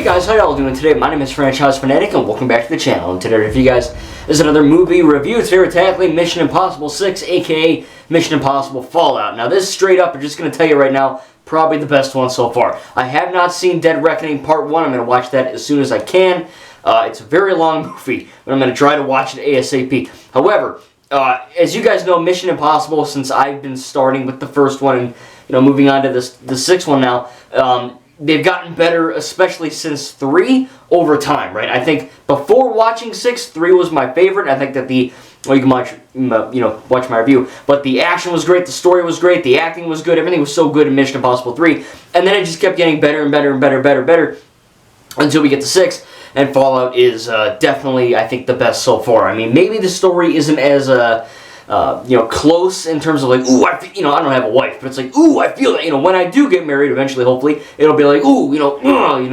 guys, how y'all doing today? My name is Franchise Fanatic and welcome back to the channel. And today for you guys is another movie review. Today we're tackling Mission Impossible 6, aka Mission Impossible Fallout. Now this straight up, I'm just going to tell you right now, probably the best one so far. I have not seen Dead Reckoning Part 1. I'm going to watch that as soon as I can. It's a very long movie, but I'm going to try to watch it ASAP. However, as you guys know, Mission Impossible, since I've been starting with the first one and moving on to the sixth one now, they've gotten better, especially since 3 over time, right? I think before watching 6, 3 was my favorite. I think that you can watch, watch my review, but the action was great, the story was great, the acting was good, everything was so good in Mission Impossible 3, and then it just kept getting better and better and better until we get to 6. And Fallout is definitely, I think, the best so far. I mean, maybe the story isn't as close in terms of like, ooh, I don't have a wife, but it's like, ooh, I feel that, when I do get married eventually, hopefully, it'll be like, ooh,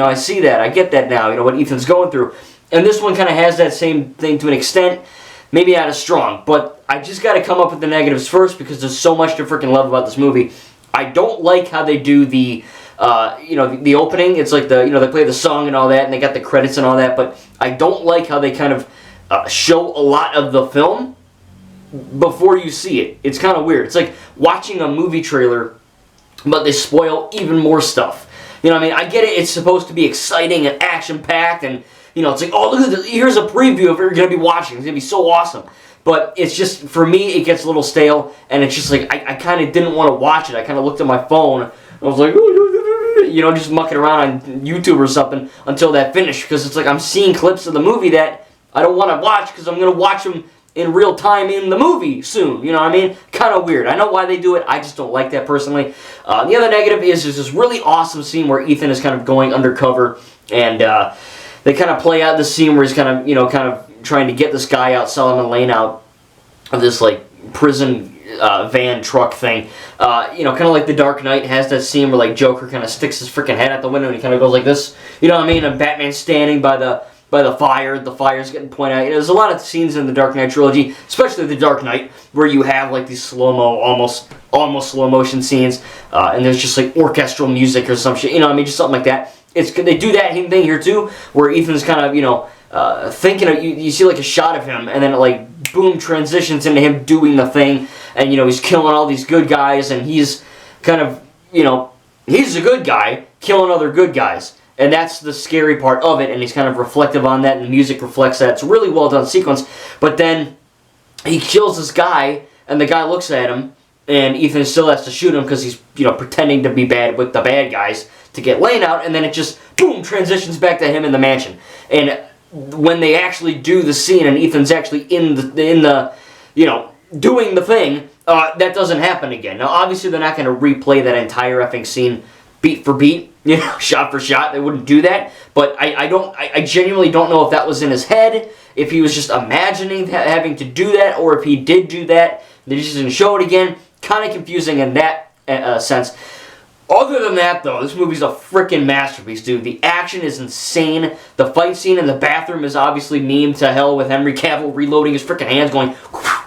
I see that, I get that now, what Ethan's going through. And this one kind of has that same thing to an extent, maybe not as strong, but I just got to come up with the negatives first because there's so much to freaking love about this movie. I don't like how they do the opening. It's like they play the song and all that, and they got the credits and all that, but I don't like how they kind of show a lot of the film before you see it. It's kind of weird. It's like watching a movie trailer, but they spoil even more stuff. I get it. It's supposed to be exciting and action-packed, and, it's like, oh, look at this. Here's a preview of what you're going to be watching. It's going to be so awesome. But it's just, for me, it gets a little stale, and it's just like, I kind of didn't want to watch it. I kind of looked at my phone, and I was like, just mucking around on YouTube or something until that finished, because it's like I'm seeing clips of the movie that I don't want to watch because I'm going to watch them in real time in the movie soon, Kind of weird. I know why they do it, I just don't like that personally. The other negative is there's this really awesome scene where Ethan is kind of going undercover, and they kind of play out the scene where he's kind of trying to get this guy out, Solomon Lane out of this, like, prison van truck thing. Kind of like The Dark Knight has that scene where, like, Joker kind of sticks his freaking head out the window and he kind of goes like this, and Batman's standing by the fire, the fire's getting pointed out. There's a lot of scenes in the Dark Knight trilogy, especially the Dark Knight, where you have like these slow-mo, almost slow motion scenes, and there's just like orchestral music or some shit, just something like that. They do that thing here too, where Ethan's kind of, thinking of, you see like a shot of him, and then it like, boom, transitions into him doing the thing, and he's killing all these good guys, and he's kind of, he's a good guy, killing other good guys. And that's the scary part of it, and he's kind of reflective on that, and the music reflects that. It's a really well done sequence. But then he kills this guy, and the guy looks at him, and Ethan still has to shoot him because he's pretending to be bad with the bad guys to get Lane out, and then it just, boom, transitions back to him in the mansion. And when they actually do the scene, and Ethan's actually in the doing the thing, that doesn't happen again. Now, obviously, they're not going to replay that entire effing scene beat for beat, shot for shot. They wouldn't do that. But I genuinely don't know if that was in his head, if he was just imagining having to do that, or if he did do that, they just didn't show it again. Kind of confusing in that sense. Other than that, though, this movie's a freaking masterpiece, dude. The action is insane. The fight scene in the bathroom is obviously meme to hell with Henry Cavill reloading his freaking hands going,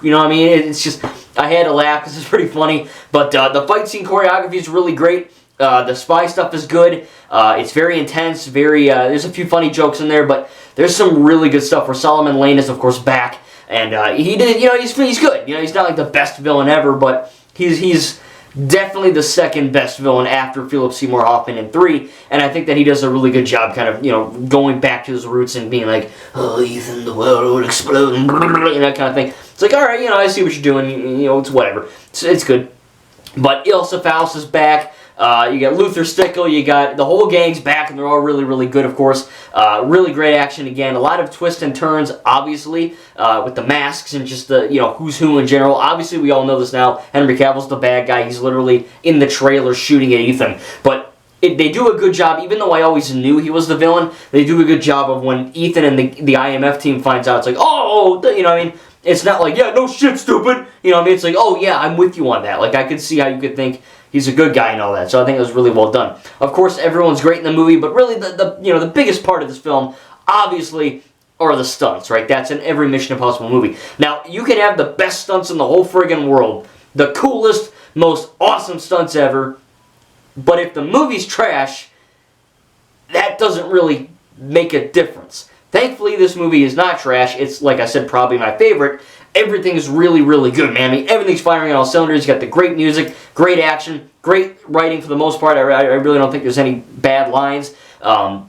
It's just, I had to laugh because it's pretty funny. But the fight scene choreography is really great. The spy stuff is good. It's very intense. There's a few funny jokes in there, but there's some really good stuff where Solomon Lane is, of course, back, and he did. He's good. He's not like the best villain ever, but he's definitely the second best villain after Philip Seymour Hoffman in 3, and I think that he does a really good job, kind of going back to his roots and being like, oh, Ethan, the world will explode, and that kind of thing. It's like, all right, I see what you're doing. It's whatever. It's good. But Ilsa Faust is back. You got Luther Stickle, you got the whole gang's back, and they're all really, really good, of course. Really great action again. A lot of twists and turns, obviously, with the masks and just the, who's who in general. Obviously, we all know this now. Henry Cavill's the bad guy. He's literally in the trailer shooting at Ethan. But they do a good job, even though I always knew he was the villain, they do a good job of when Ethan and the IMF team finds out, it's like, oh, It's not like, yeah, no shit, stupid. It's like, oh, yeah, I'm with you on that. Like, I could see how you could think he's a good guy and all that, so I think it was really well done. Of course, everyone's great in the movie, but really the biggest part of this film, obviously, are the stunts, right? That's in every Mission Impossible movie. Now, you can have the best stunts in the whole friggin' world, the coolest, most awesome stunts ever, but if the movie's trash, that doesn't really make a difference. Thankfully, this movie is not trash. It's, like I said, probably my favorite. Everything's really, really good, man. I mean, everything's firing on all cylinders. You got the great music, great action, great writing for the most part. I really don't think there's any bad lines.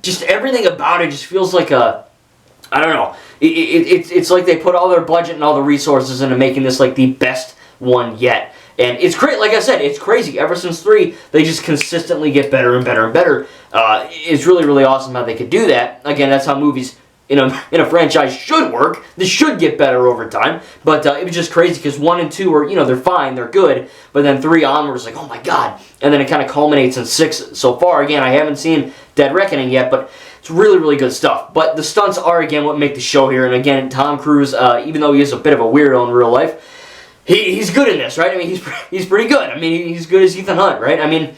Just everything about it just feels like a, I don't know. It's like they put all their budget and all the resources into making this like the best one yet. And it's great, like I said, it's crazy. Ever since 3, they just consistently get better and better and better. It's really, really awesome how they could do that. Again, that's how movies in a franchise should work. This should get better over time. But it was just crazy because 1 and 2 are, they're fine, they're good. But then 3 onwards, like, oh my god. And then it kind of culminates in 6 so far. Again, I haven't seen Dead Reckoning yet, but it's really, really good stuff. But the stunts are, again, what make the show here. And again, Tom Cruise, even though he is a bit of a weirdo in real life, he's good in this, right? I mean, he's pretty good. I mean, he's good as Ethan Hunt, right? I mean,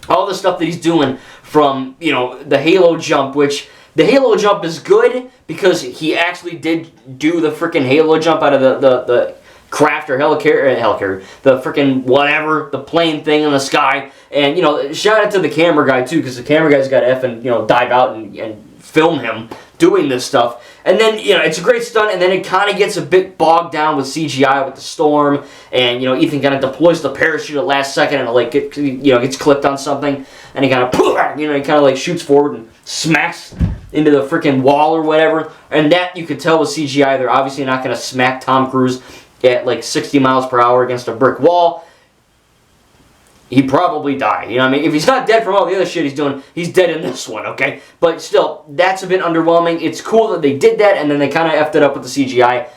all the stuff that he's doing from, the Halo jump, which the Halo jump is good because he actually did do the freaking Halo jump out of the craft or helicarrier, the freaking whatever, the plane thing in the sky. And, shout out to the camera guy, too, because the camera guy's got to effing, dive out and film him doing this stuff. And then, it's a great stunt, and then it kind of gets a bit bogged down with CGI with the storm, and, Ethan kind of deploys the parachute at last second, and it, gets clipped on something, and he kind of, he kind of, like, shoots forward and smacks into the freaking wall or whatever, and that, you could tell with CGI, they're obviously not going to smack Tom Cruise at, like, 60 miles per hour against a brick wall. He'd probably die. You know what I mean? If he's not dead from all the other shit he's doing, he's dead in this one, okay? But still, that's a bit underwhelming. It's cool that they did that, and then they kind of effed it up with the CGI.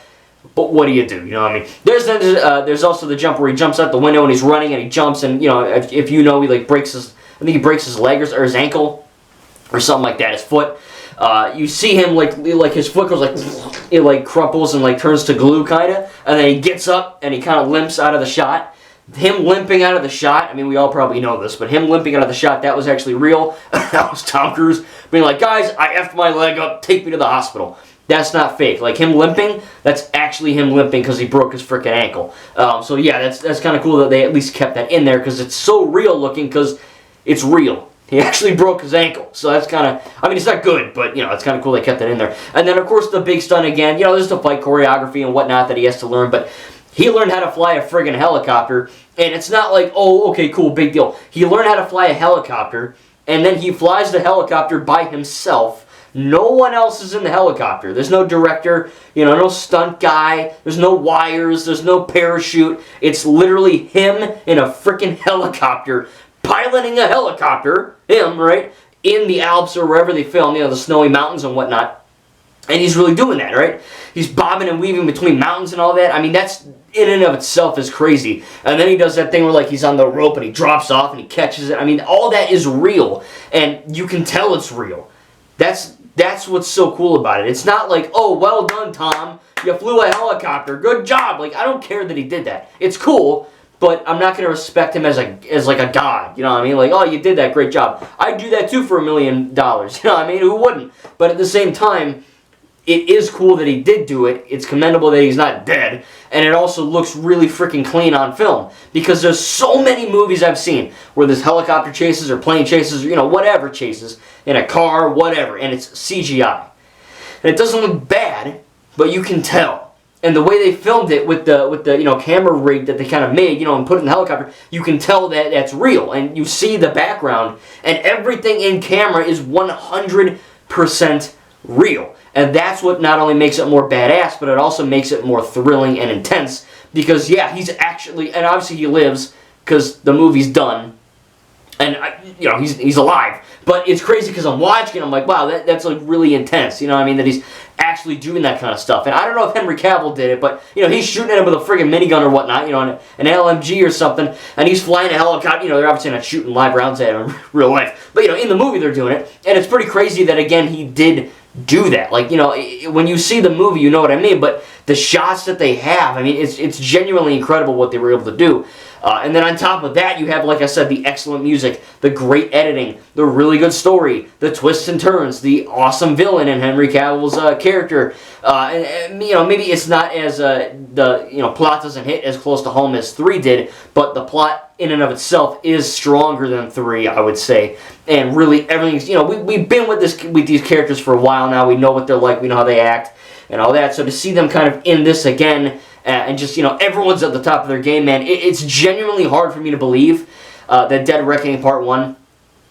But what do? You know what I mean? There's also the jump where he jumps out the window and he's running and he jumps and, if he like breaks his, I think he breaks his leg or his ankle or something like that, his foot. You see him like his foot goes like, it like crumples and like turns to glue kind of, and then he gets up and he kind of limps out of the shot. Him limping out of the shot, I mean, we all probably know this, but him limping out of the shot, that was actually real. That was Tom Cruise being like, guys, I effed my leg up, take me to the hospital. That's not fake. Like, him limping, that's actually him limping because he broke his freaking ankle. So, yeah, that's kind of cool that they at least kept that in there because it's so real looking because it's real. He actually broke his ankle. So that's kind of, I mean, it's not good, but, it's kind of cool they kept that in there. And then, of course, the big stunt again, there's the fight choreography and whatnot that he has to learn, but he learned how to fly a friggin' helicopter, and it's not like, oh, okay, cool, big deal. He learned how to fly a helicopter, and then he flies the helicopter by himself. No one else is in the helicopter. There's no director, no stunt guy, there's no wires, there's no parachute. It's literally him in a frickin' helicopter, piloting a helicopter, him, right, in the Alps or wherever they film, the snowy mountains and whatnot. And he's really doing that, right? He's bobbing and weaving between mountains and all that. I mean, that's in and of itself is crazy. And then he does that thing where like he's on the rope and he drops off and he catches it. I mean, all that is real. And you can tell it's real. That's what's so cool about it. It's not like, oh, well done, Tom. You flew a helicopter. Good job. Like, I don't care that he did that. It's cool, but I'm not going to respect him as like a god. You know what I mean? Like, oh, you did that. Great job. I'd do that too for $1 million. You know what I mean? Who wouldn't? But at the same time, it is cool that he did do it. It's commendable that he's not dead. And it also looks really freaking clean on film. Because there's so many movies I've seen where there's helicopter chases or plane chases or, whatever chases in a car, whatever. And it's CGI. And it doesn't look bad, but you can tell. And the way they filmed it with the camera rig that they kind of made, and put it in the helicopter, you can tell that that's real. And you see the background. And everything in camera is 100% real. And that's what not only makes it more badass, but it also makes it more thrilling and intense. Because, yeah, he's actually, and obviously he lives, because the movie's done. And, he's alive. But it's crazy because I'm watching it, I'm like, wow, that's like really intense. You know what I mean? That he's actually doing that kind of stuff. And I don't know if Henry Cavill did it, but, he's shooting at him with a friggin' minigun or whatnot, an LMG or something. And he's flying a helicopter. They're obviously not shooting live rounds at him in real life. But, in the movie they're doing it. And it's pretty crazy that, again, he did do that. Like, when you see the movie, you know what I mean, but the shots that they have, I mean, it's genuinely incredible what they were able to do. And then on top of that, you have, like I said, the excellent music, the great editing, the really good story, the twists and turns, the awesome villain in Henry Cavill's character. And maybe it's not as the plot doesn't hit as close to home as 3 did, but the plot in and of itself is stronger than 3, I would say. And really, everything's we've been with these characters for a while now. We know what they're like, we know how they act, and all that. So to see them kind of in this again. And just, everyone's at the top of their game, man. It's genuinely hard for me to believe that Dead Reckoning Part 1,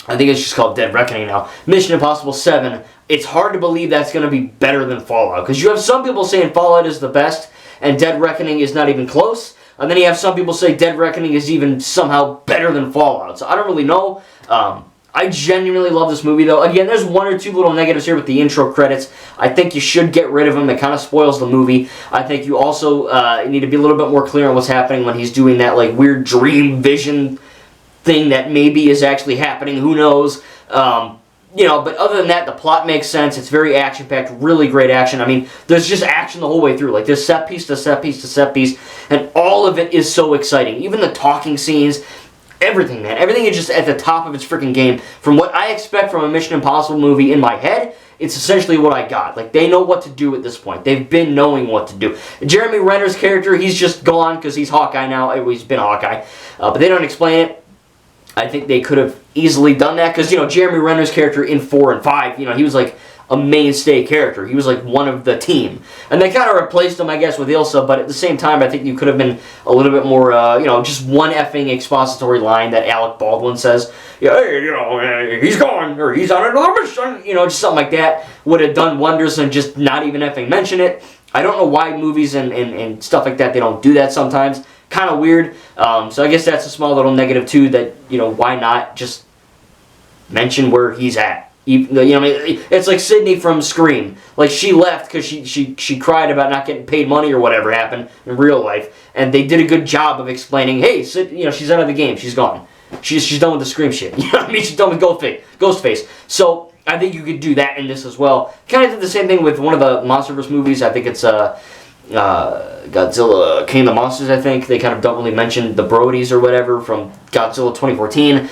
I think it's just called Dead Reckoning now, Mission Impossible 7, it's hard to believe that's going to be better than Fallout. Because you have some people saying Fallout is the best, and Dead Reckoning is not even close. And then you have some people say Dead Reckoning is even somehow better than Fallout. So I don't really know. I genuinely love this movie, though. Again, there's one or two little negatives here with the intro credits. I think you should get rid of them. It kind of spoils the movie. I think you also need to be a little bit more clear on what's happening when he's doing that weird dream vision thing that maybe is actually happening. Who knows? But other than that, the plot makes sense. It's very action-packed, really great action. I mean, there's just action the whole way through. There's set piece to set piece to set piece, and all of it is so exciting. Even the talking scenes. Everything, man. Everything is just at the top of its freaking game. From what I expect from a Mission Impossible movie in my head, it's essentially what I got. They know what to do at this point. They've been knowing what to do. Jeremy Renner's character, he's just gone because he's Hawkeye now. He's been Hawkeye. But they don't explain it. I think they could have easily done that because, Jeremy Renner's character in 4 and 5, he was a mainstay character. He was one of the team. And they kind of replaced him, I guess, with Ilsa, but at the same time, I think you could have been a little bit more, just one effing expository line that Alec Baldwin says. Hey, he's gone, or he's on another mission, just something like that would have done wonders and just not even effing mention it. I don't know why movies and stuff like that, they don't do that sometimes. Kind of weird. So I guess that's a small little negative, too, that, why not just mention where he's at? It's like Sydney from Scream. She left because she cried about not getting paid money or whatever happened in real life, and they did a good job of explaining, hey, she's out of the game, she's gone, she's done with the Scream shit. She's done with Ghostface. So I think you could do that in this as well. Kind of did the same thing with one of the MonsterVerse movies. I think it's Godzilla King of the Monsters. I think they kind of don't really mention the Brodies or whatever from Godzilla 2014.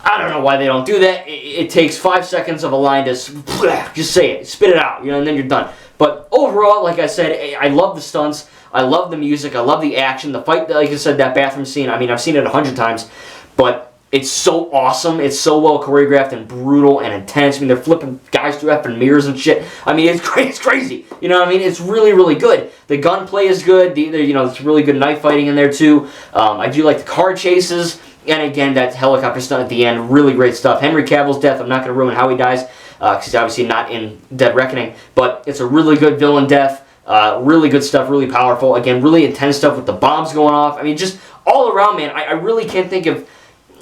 I don't know why they don't do that. It takes 5 seconds of a line to just say it, spit it out, and then you're done. But overall, like I said, I love the stunts, I love the music, I love the action, the fight, like I said, that bathroom scene, I mean, I've seen it 100 times, but it's so awesome, it's so well choreographed and brutal and intense. I mean, they're flipping guys through effing mirrors and shit. I mean, it's crazy. It's really, really good. The gunplay is good, it's really good knife fighting in there too. I do like the car chases. And again, that helicopter stunt at the end, really great stuff. Henry Cavill's death, I'm not going to ruin how he dies, because he's obviously not in Dead Reckoning, but it's a really good villain death, really good stuff, really powerful. Again, really intense stuff with the bombs going off. I mean, just all around, man, I really can't think of,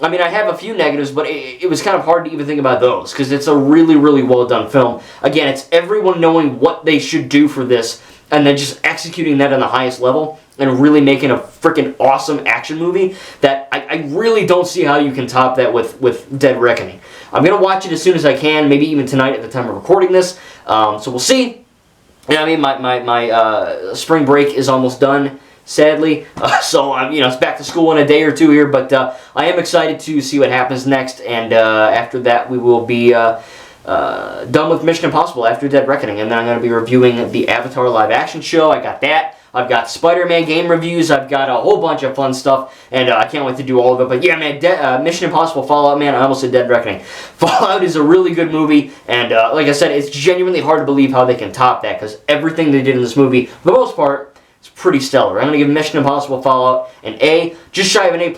I mean, I have a few negatives, but it was kind of hard to even think about those, because it's a really, really well done film. Again, it's everyone knowing what they should do for this, and then just executing that on the highest level, and really making a freaking awesome action movie that I really don't see how you can top that with Dead Reckoning. I'm going to watch it as soon as I can, maybe even tonight at the time of recording this, so we'll see. My spring break is almost done, sadly, so it's back to school in a day or two here, but I am excited to see what happens next, and after that we will be done with Mission Impossible after Dead Reckoning, and then I'm going to be reviewing the Avatar live action show. I got that. I've got Spider-Man game reviews. I've got a whole bunch of fun stuff, and I can't wait to do all of it. But yeah, man, Mission Impossible Fallout, man, I almost said Dead Reckoning. Fallout is a really good movie, and like I said, it's genuinely hard to believe how they can top that, because everything they did in this movie, for the most part, is pretty stellar. I'm going to give Mission Impossible Fallout an A, just shy of an A+.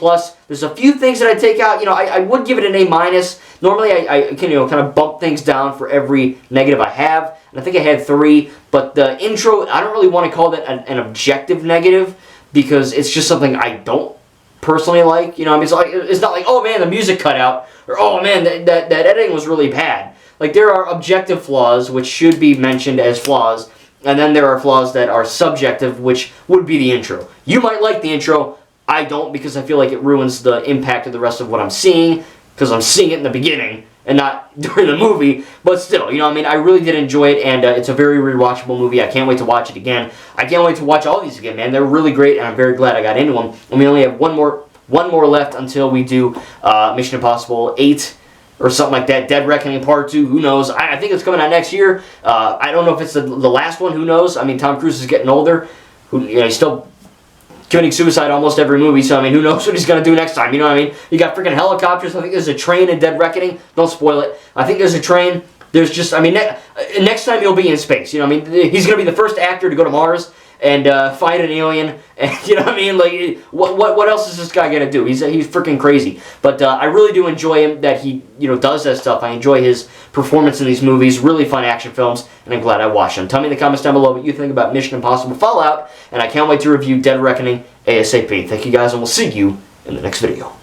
There's a few things that I take out. I would give it an A-. Normally, I can kind of bump things down for every negative I have, and I think I had 3, but the intro, I don't really want to call that an objective negative, because it's just something I don't personally like. It's not like, oh man, the music cut out, or oh man, that editing was really bad. There are objective flaws, which should be mentioned as flaws, and then there are flaws that are subjective, which would be the intro. You might like the intro, I don't, because I feel like it ruins the impact of the rest of what I'm seeing, because I'm seeing it in the beginning and not during the movie, but still, I really did enjoy it, and it's a very rewatchable movie. I can't wait to watch it again. I can't wait to watch all these again, man. They're really great, and I'm very glad I got into them. And we only have one more one more left until we do Mission Impossible 8 or something like that. Dead Reckoning Part 2, who knows? I think it's coming out next year. I don't know if it's the last one, who knows? I mean, Tom Cruise is getting older. He's still committing suicide almost every movie, so I mean, who knows what he's going to do next time, you know what I mean? You got freaking helicopters. I think there's a train in Dead Reckoning. Don't spoil it. I think there's a train. There's just, I mean, next time he'll be in space, you know what I mean? He's going to be the first actor to go to Mars and fight an alien, and you know what I mean? Like, what else is this guy gonna do? He's freaking crazy. But I really do enjoy him that he does that stuff. I enjoy his performance in these movies. Really fun action films, and I'm glad I watched them. Tell me in the comments down below what you think about Mission Impossible Fallout, and I can't wait to review Dead Reckoning ASAP. Thank you guys, and we'll see you in the next video.